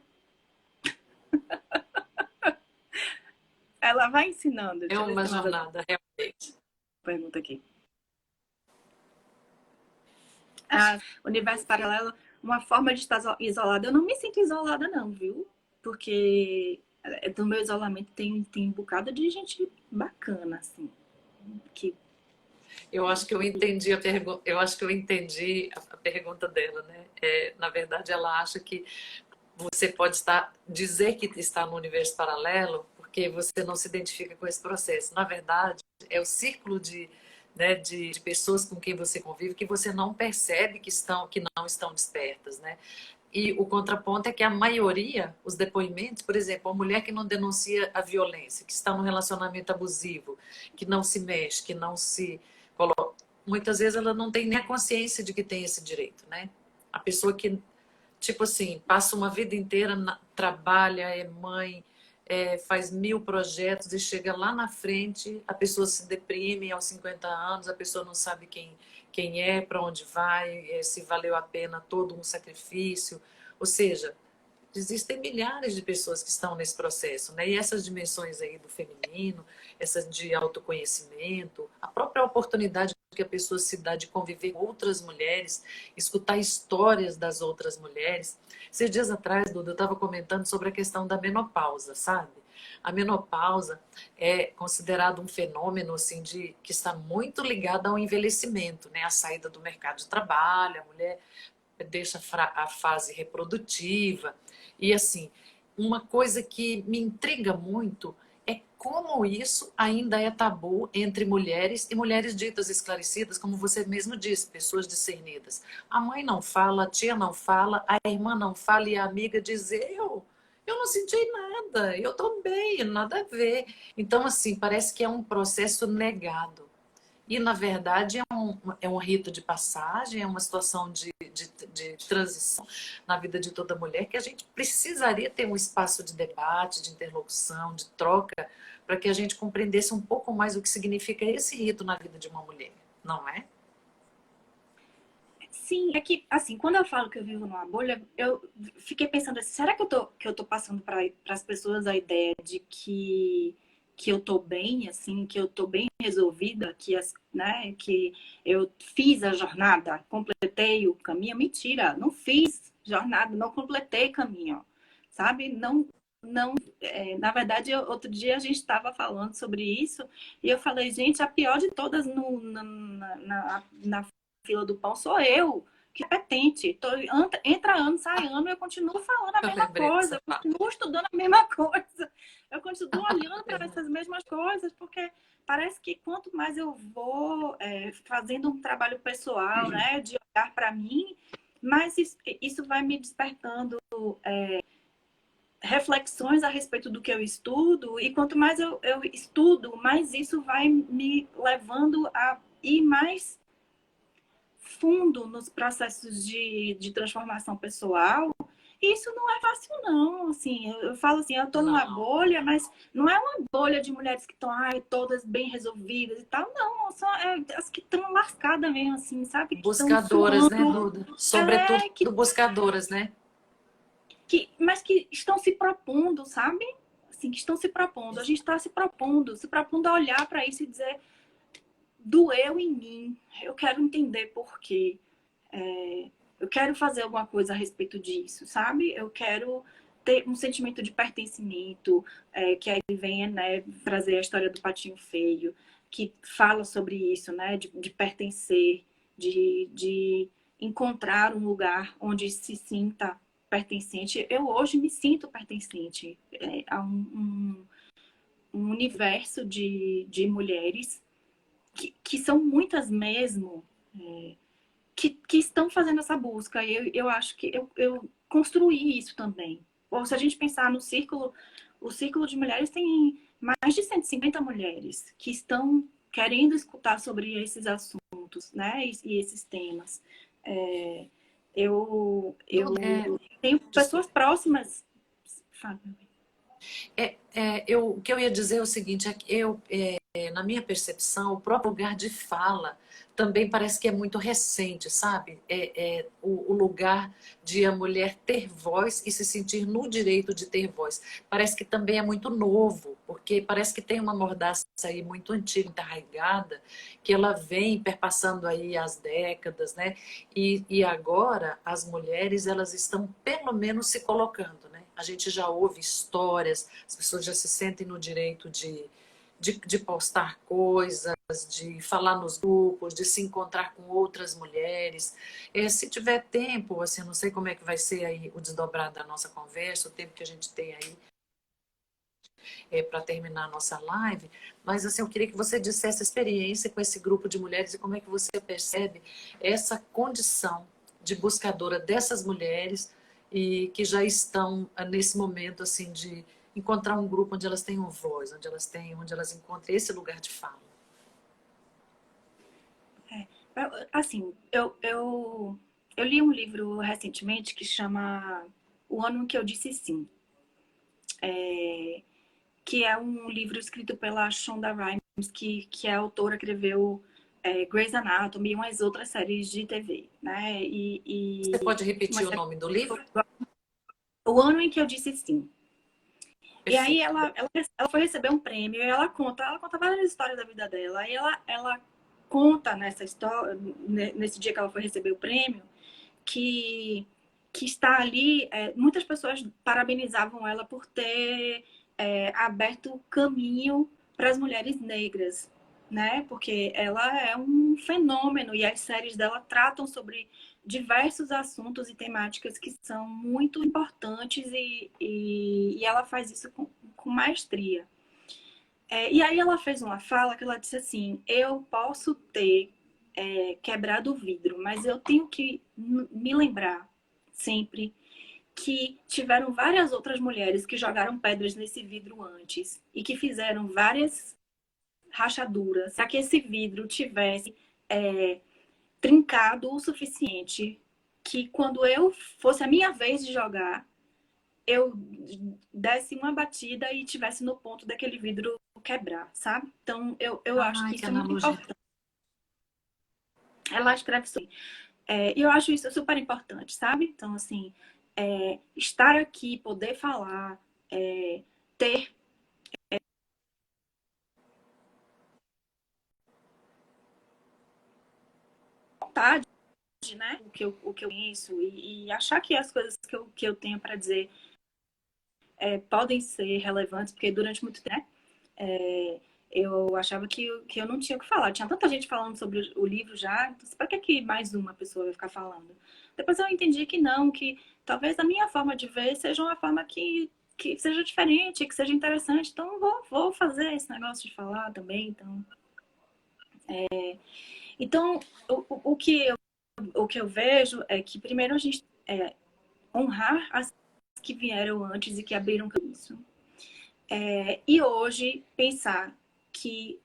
Ela vai ensinando. É Deixa eu ver se uma tem mais alguma jornada, realmente. pergunta aqui. Ah, universo paralelo, uma forma de estar isolada. Eu não me sinto isolada, não, viu? Porque do meu isolamento tem um bocado de gente bacana, assim. Que... Eu acho que eu entendi a pergunta. Eu acho que eu entendi a pergunta dela, né? Na verdade, ela acha que você pode dizer que está no universo paralelo porque você não se identifica com esse processo. Na verdade, é o círculo de pessoas com quem você convive que você não percebe que não estão despertas, né? E o contraponto é que a maioria, os depoimentos, por exemplo, a mulher que não denuncia a violência, que está num relacionamento abusivo, que não se mexe, que não se coloca, muitas vezes ela não tem nem a consciência de que tem esse direito, né? A pessoa que, tipo assim, passa uma vida inteira, trabalha, é mãe, faz 1000 projetos e chega lá na frente, a pessoa se deprime aos 50 anos, a pessoa não sabe quem é, para onde vai, se valeu a pena todo um sacrifício. Ou seja, existem milhares de pessoas que estão nesse processo, né? E essas dimensões aí do feminino, essas de autoconhecimento, a própria oportunidade que a pessoa se dá de conviver com outras mulheres, escutar histórias das outras mulheres. Esses dias atrás, Duda, eu estava comentando sobre a questão da menopausa, sabe? A menopausa é considerado um fenômeno assim que está muito ligado ao envelhecimento, né? A saída do mercado de trabalho, a mulher deixa a fase reprodutiva. E assim, uma coisa que me intriga muito é como isso ainda é tabu entre mulheres e mulheres ditas esclarecidas, como você mesmo disse, pessoas discernidas. A mãe não fala, a tia não fala, a irmã não fala e a amiga diz: eu não senti nada, eu tô bem, nada a ver. Então, assim, parece que é um processo negado. E, na verdade, é um rito de passagem, é uma situação de transição na vida de toda mulher que a gente precisaria ter um espaço de debate, de interlocução, de troca, para que a gente compreendesse um pouco mais o que significa esse rito na vida de uma mulher, não é? Sim, é que, assim, quando eu falo que eu vivo numa bolha, eu fiquei pensando assim, será que eu tô passando para as pessoas a ideia de que eu tô bem, assim, que eu tô bem resolvida, né, que eu fiz a jornada, completei o caminho? Mentira, não fiz jornada, não completei caminho, sabe? Na verdade, outro dia a gente estava falando sobre isso e eu falei, gente, a pior de todas na fila do pão sou eu, que é repetente. Entra ano, sai ano, eu continuo falando a Eu mesma lembrei coisa, dessa eu fala. continuo estudando a mesma coisa, eu continuo olhando para essas mesmas coisas, porque parece que quanto mais eu vou fazendo um trabalho pessoal, né, de olhar para mim, mais isso vai me despertando reflexões a respeito do que eu estudo, e quanto mais eu estudo, mais isso vai me levando a ir mais fundo nos processos de transformação pessoal. E isso não é fácil, não. Assim, eu falo assim, eu estou numa Não. bolha, mas não é uma bolha de mulheres que estão todas bem resolvidas e tal. Não, são as que estão lascadas mesmo, assim, sabe? Que estão Buscadoras, né, suando, Duda? Sobretudo que, buscadoras, né? mas que estão se propondo, sabe? Assim, que estão se propondo. A gente está se propondo a olhar para isso e dizer, doeu em mim, eu quero entender por quê. Eu quero fazer alguma coisa a respeito disso, sabe? Eu quero ter um sentimento de pertencimento, que aí vem, né, trazer a história do Patinho Feio, que fala sobre isso, né, de pertencer, de encontrar um lugar onde se sinta pertencente. Eu hoje me sinto pertencente a um universo de mulheres que são muitas mesmo, que estão fazendo essa busca. E eu acho que eu construí isso também. Ou se a gente pensar no círculo, o círculo de mulheres tem mais de 150 mulheres que estão querendo escutar sobre esses assuntos, né? E esses temas. É, eu Duda, tenho pessoas desculpa. próximas. Fala. O que eu ia dizer é o seguinte, na minha percepção, o próprio lugar de fala também parece que é muito recente, sabe? O lugar de a mulher ter voz e se sentir no direito de ter voz. Parece que também é muito novo, porque parece que tem uma mordaça aí muito antiga, muito arraigada, que ela vem perpassando aí as décadas, né? E agora as mulheres, elas estão pelo menos se colocando, né? A gente já ouve histórias, as pessoas já se sentem no direito de postar coisas, de falar nos grupos, de se encontrar com outras mulheres. Se tiver tempo, assim, eu não sei como é que vai ser aí o desdobrar da nossa conversa, o tempo que a gente tem aí para terminar a nossa live, mas assim, eu queria que você dissesse a experiência com esse grupo de mulheres e como é que você percebe essa condição de buscadora dessas mulheres e que já estão nesse momento assim de encontrar um grupo onde elas tenham voz, onde elas encontrem esse lugar de fala. Assim, eu li um livro recentemente que chama O Ano em que Eu Disse Sim. Que é um livro escrito pela Shonda Rhimes, que é a autora que escreveu Grey's Anatomy e umas outras séries de TV, né? Você pode repetir o nome do livro? O Ano em que Eu Disse Sim. Perfeito. E aí ela foi receber um prêmio e ela conta várias histórias da vida dela. E ela conta nessa história, nesse dia que ela foi receber o prêmio, que está ali, muitas pessoas parabenizavam ela por ter aberto o caminho para as mulheres negras, né? Porque ela é um fenômeno e as séries dela tratam sobre diversos assuntos e temáticas que são muito importantes e ela faz isso com maestria. E aí ela fez uma fala que ela disse assim: eu posso ter quebrado o vidro, mas eu tenho que me lembrar sempre que tiveram várias outras mulheres que jogaram pedras nesse vidro antes e que fizeram várias rachaduras para que esse vidro tivesse trincado o suficiente que quando eu fosse a minha vez de jogar, eu desse uma batida e tivesse no ponto daquele vidro quebrar, sabe? Então, eu acho que isso é muito importante. Ela escreve sobre. E eu acho isso super importante, sabe? Então, assim, estar aqui, poder falar, ter vontade, né? O que eu penso e achar que as coisas que eu tenho para dizer podem ser relevantes, porque durante muito tempo, eu achava que eu não tinha o que falar. Tinha tanta gente falando sobre o livro já, então, para que mais uma pessoa vai ficar falando? Depois eu entendi que não, que talvez a minha forma de ver seja uma forma que seja diferente, que seja interessante. Então, vou fazer esse negócio de falar também. Então o que eu vejo é que, primeiro, a gente honrar as que vieram antes e que abriram isso. E hoje, pensar que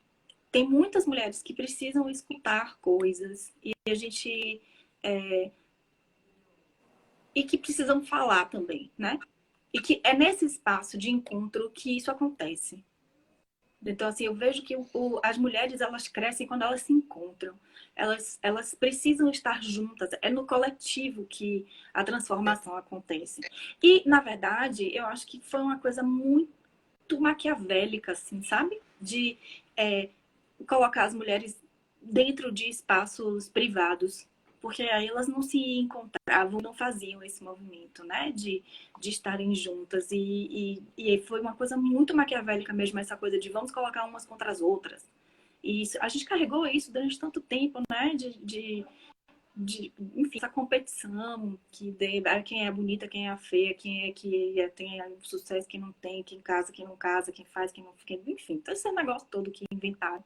tem muitas mulheres que precisam escutar coisas e a gente e que precisam falar também, né? E que é nesse espaço de encontro que isso acontece. Então, assim, eu vejo que as mulheres, elas crescem quando elas se encontram. Elas precisam estar juntas. É no coletivo que a transformação acontece. E, na verdade, eu acho que foi uma coisa muito maquiavélica, assim, sabe? De colocar as mulheres dentro de espaços privados, porque aí elas não se encontravam, não faziam esse movimento, né, de estarem juntas e foi uma coisa muito maquiavélica mesmo, essa coisa de vamos colocar umas contra as outras. E isso, a gente carregou isso durante tanto tempo, né, enfim, essa competição que quem é bonita, quem é feia, quem é que tem sucesso, quem não tem, quem casa, quem não casa, quem faz, quem não fica, enfim, todo esse negócio todo que inventaram.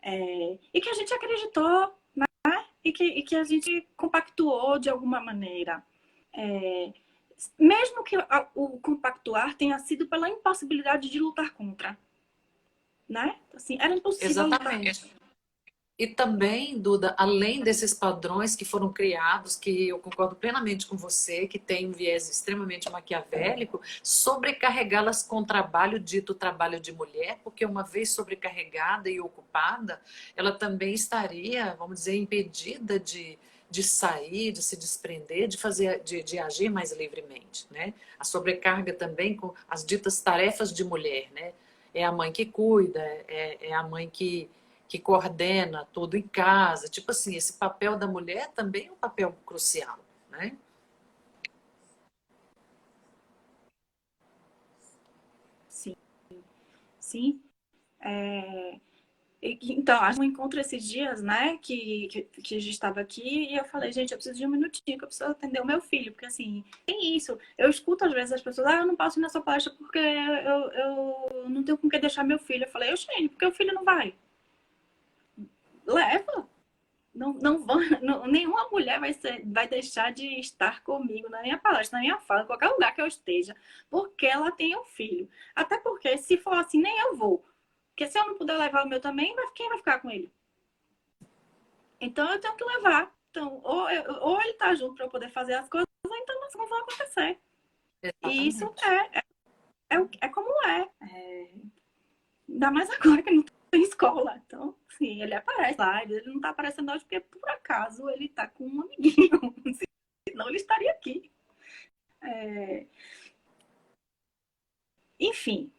E que a gente acreditou, né? E que a gente compactuou de alguma maneira. Mesmo que o compactuar tenha sido pela impossibilidade de lutar contra. Né? Assim, era impossível Exatamente. lutar. E também, Duda, além desses padrões que foram criados, que eu concordo plenamente com você, que tem um viés extremamente maquiavélico, sobrecarregá-las com trabalho dito trabalho de mulher, porque uma vez sobrecarregada e ocupada, ela também estaria, vamos dizer, impedida de sair, de se desprender, de fazer, de agir mais livremente, né? A sobrecarga também com as ditas tarefas de mulher, né? É a mãe que cuida, é a mãe que coordena tudo em casa. Tipo assim, esse papel da mulher também é um papel crucial, né? Sim, sim. Então, a gente encontra esses dias, né, que a gente estava aqui e eu falei, gente, eu preciso de um minutinho, que eu preciso atender o meu filho, porque assim, tem isso. Eu escuto às vezes as pessoas, eu não posso ir na sua palestra porque eu não tenho com que deixar meu filho. Eu falei, gente, porque o filho não vai? Leva. Não, não vão, não, nenhuma mulher vai deixar de estar comigo na minha palestra, na minha fala, em qualquer lugar que eu esteja, porque ela tem um filho. Até porque, se for assim, nem eu vou. Porque se eu não puder levar o meu também, quem vai ficar com ele? Então eu tenho que levar. Então, ou ele tá junto para eu poder fazer as coisas, ou então não vão acontecer. E isso Exatamente. é como é. Ainda mais agora que não tem escola. Então, sim, ele aparece lá. Ele não tá aparecendo hoje porque, por acaso, ele tá com um amiguinho. Senão ele estaria aqui. Enfim,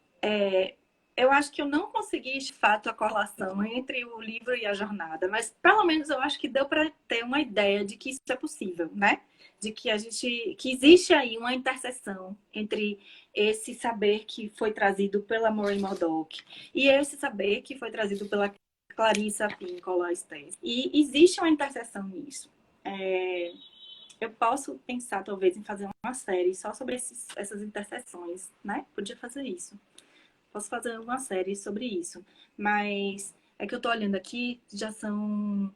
eu acho que eu não consegui, de fato, a correlação entre o livro e a jornada, mas pelo menos eu acho que deu para ter uma ideia de que isso é possível, né? De que que existe aí uma interseção entre esse saber que foi trazido pela Maureen Murdock e esse saber que foi trazido pela Clarissa Pinkola Estes. E existe uma interseção nisso. Eu posso pensar, talvez, em fazer uma série só sobre essas interseções, né? Podia fazer isso. Posso fazer uma série sobre isso. Mas é que eu tô olhando aqui, já são.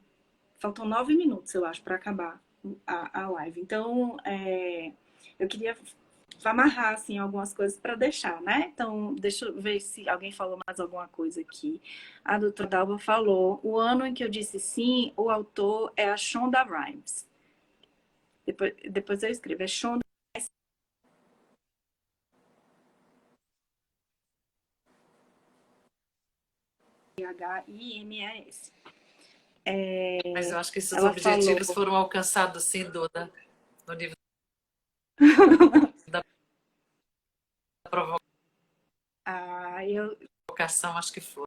Faltam 9 minutos, eu acho, para acabar a live. Então, eu queria amarrar assim, algumas coisas para deixar, né? Então, deixa eu ver se alguém falou mais alguma coisa aqui. A doutora Dalva falou: o ano em que eu disse sim, o autor é a Shonda Rhimes. Depois eu escrevo: é Shonda Himes. Mas eu acho que esses Ela falou. objetivos foram alcançados, sim, Duda, no nível da Eu provocação, acho que foi.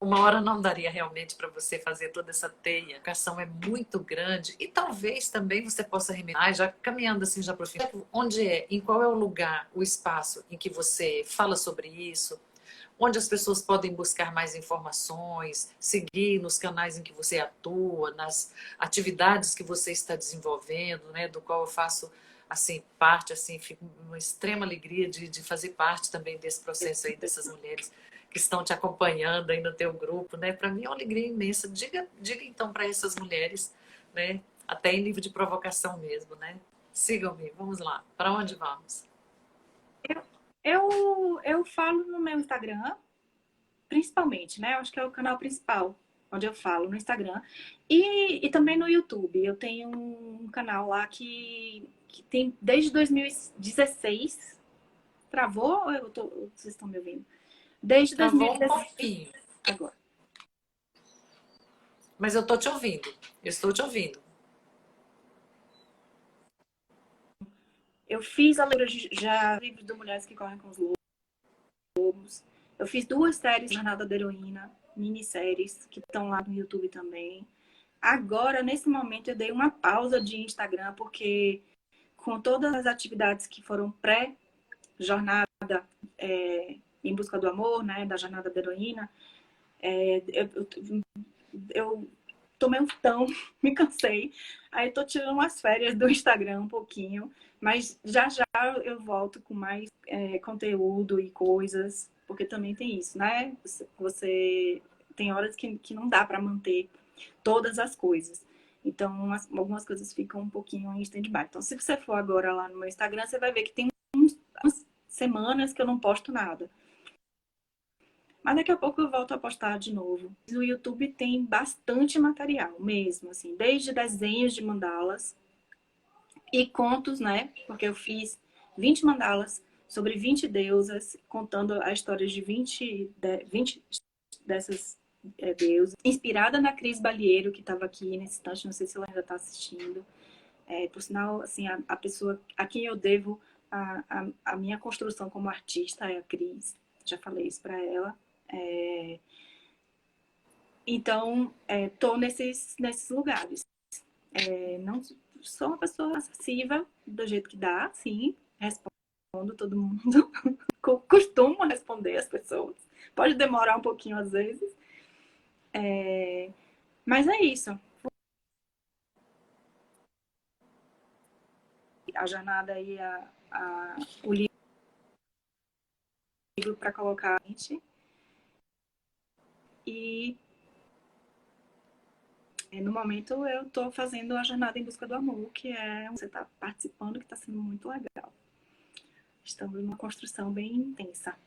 Uma hora não daria realmente para você fazer toda essa teia. A vocação é muito grande e talvez também você possa remeter, já caminhando assim já para o fim, onde é, em qual é o lugar, o espaço em que você fala sobre isso, onde as pessoas podem buscar mais informações, seguir nos canais em que você atua, nas atividades que você está desenvolvendo, né, do qual eu faço assim parte, assim, fico com uma extrema alegria de fazer parte também desse processo aí dessas mulheres que estão te acompanhando aí no teu grupo, né? Para mim é uma alegria imensa. Diga então para essas mulheres, né? Até em nível de provocação mesmo, né? Sigam-me, vamos lá. Para onde vamos? eu falo no meu Instagram, principalmente, né? Eu acho que é o canal principal onde eu falo no Instagram. E também no YouTube. Eu tenho um canal lá que tem desde 2016. Travou ou vocês estão me ouvindo? Desde Travou um 2016 pouquinho, agora. mas eu estou te ouvindo. Eu estou te ouvindo. Eu fiz a leitura já livros de Mulheres que Correm com os Lobos. Eu fiz 2 séries Jornada da Heroína, minisséries, que estão lá no YouTube também. Agora, nesse momento, eu dei uma pausa de Instagram, porque com todas as atividades que foram pré-jornada em busca do amor, né, da Jornada da Heroína, eu tomei um tão, me cansei. Aí tô tirando umas férias do Instagram um pouquinho, mas já já eu volto com mais conteúdo e coisas, porque também tem isso, né? Você tem horas que não dá para manter todas as coisas. Então, algumas coisas ficam um pouquinho em stand-by. Então, se você for agora lá no meu Instagram, você vai ver que tem umas semanas que eu não posto nada. Mas daqui a pouco eu volto a postar de novo. No YouTube tem bastante material mesmo, assim, desde desenhos de mandalas e contos, né? Porque eu fiz 20 mandalas sobre 20 deusas, contando a história de 20 dessas deusas. Inspirada na Cris Balieiro, que estava aqui nesse instante, não sei se ela ainda está assistindo. Por sinal, assim, a pessoa a quem eu devo a minha construção como artista é a Cris. Já falei isso para ela. Então, tô nesses lugares. Não sou uma pessoa acessível do jeito que dá, sim. Respondo todo mundo. Costumo responder as pessoas. Pode demorar um pouquinho às vezes. Mas é isso. A jornada aí, o livro para colocar a gente. E no momento eu estou fazendo a jornada em busca do amor, que você está participando, que está sendo muito legal. Estamos numa construção bem intensa.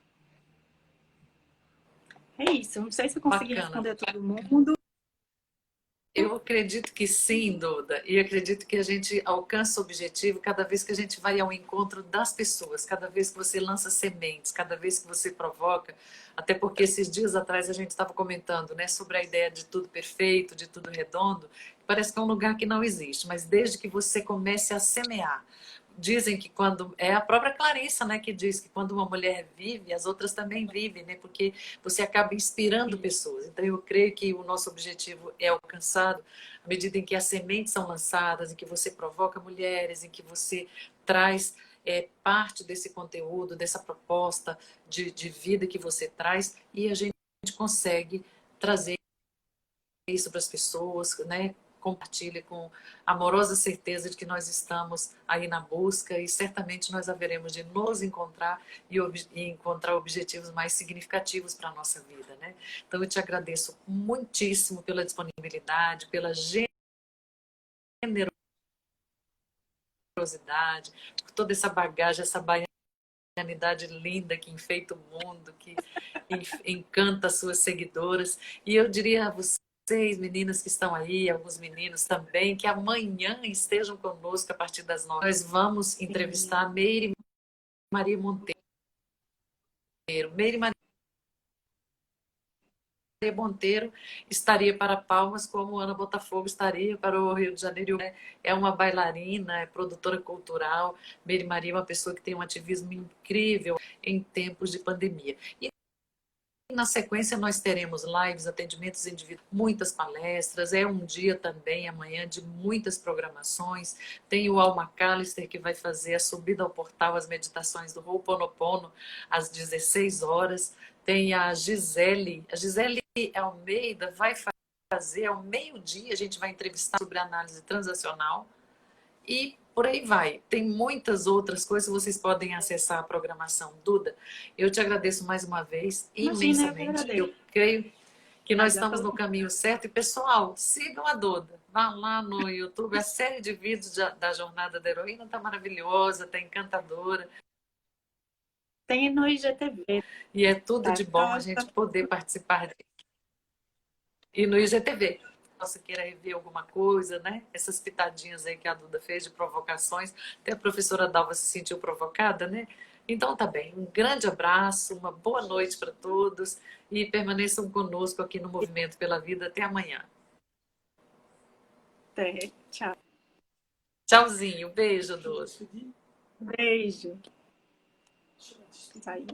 É isso. Não sei se eu consegui responder a todo mundo. Eu acredito que sim, Duda, e acredito que a gente alcança o objetivo cada vez que a gente vai ao encontro das pessoas, cada vez que você lança sementes, cada vez que você provoca, até porque esses dias atrás a gente estava comentando, né, sobre a ideia de tudo perfeito, de tudo redondo, parece que é um lugar que não existe, mas desde que você comece a semear. Dizem que quando é a própria Clarissa, né, que diz que quando uma mulher vive, as outras também vivem, né, porque você acaba inspirando pessoas. Então eu creio que o nosso objetivo é alcançado à medida em que as sementes são lançadas, em que você provoca mulheres, em que você traz parte desse conteúdo, dessa proposta de vida que você traz, e a gente consegue trazer isso para as pessoas, né? Compartilhe com amorosa certeza de que nós estamos aí na busca e certamente nós haveremos de nos encontrar e encontrar objetivos mais significativos para a nossa vida, né? Então eu te agradeço muitíssimo pela disponibilidade, pela generosidade, por toda essa bagagem, essa baianidade linda que enfeita o mundo, que encanta as suas seguidoras. E eu diria a vocês, meninas que estão aí, alguns meninos também, que amanhã estejam conosco a partir das 9. Nós vamos entrevistar Meire Maria Monteiro. Meire Maria Monteiro estaria para Palmas, como Ana Botafogo estaria para o Rio de Janeiro. É uma bailarina, é produtora cultural. Meire Maria é uma pessoa que tem um ativismo incrível em tempos de pandemia. E na sequência, nós teremos lives, atendimentos individuais, muitas palestras. É um dia também, amanhã, de muitas programações. Tem o Al McAllister, que vai fazer a subida ao portal, as meditações do Ho'oponopono, às 16 horas. Tem a Gisele Almeida, vai fazer ao meio-dia. A gente vai entrevistar sobre análise transacional. E por aí vai. Tem muitas outras coisas, vocês podem acessar a programação. Duda, eu te agradeço mais uma vez, imensamente. Eu creio que nós estamos no caminho certo. E, pessoal, sigam a Duda. Vá lá no YouTube, a série de vídeos da Jornada da Heroína está maravilhosa, está encantadora. Tem no IGTV. E é tudo de bom a gente poder participar disso. E no IGTV. Você queira rever alguma coisa, né? Essas pitadinhas aí que a Duda fez de provocações. Até a professora Dalva se sentiu provocada, né? Então tá bem. Um grande abraço, uma boa noite para todos e permaneçam conosco aqui no Movimento pela Vida. Até amanhã. Até. Tchau. Tchauzinho. Beijo, Duda. Beijo. Saiu.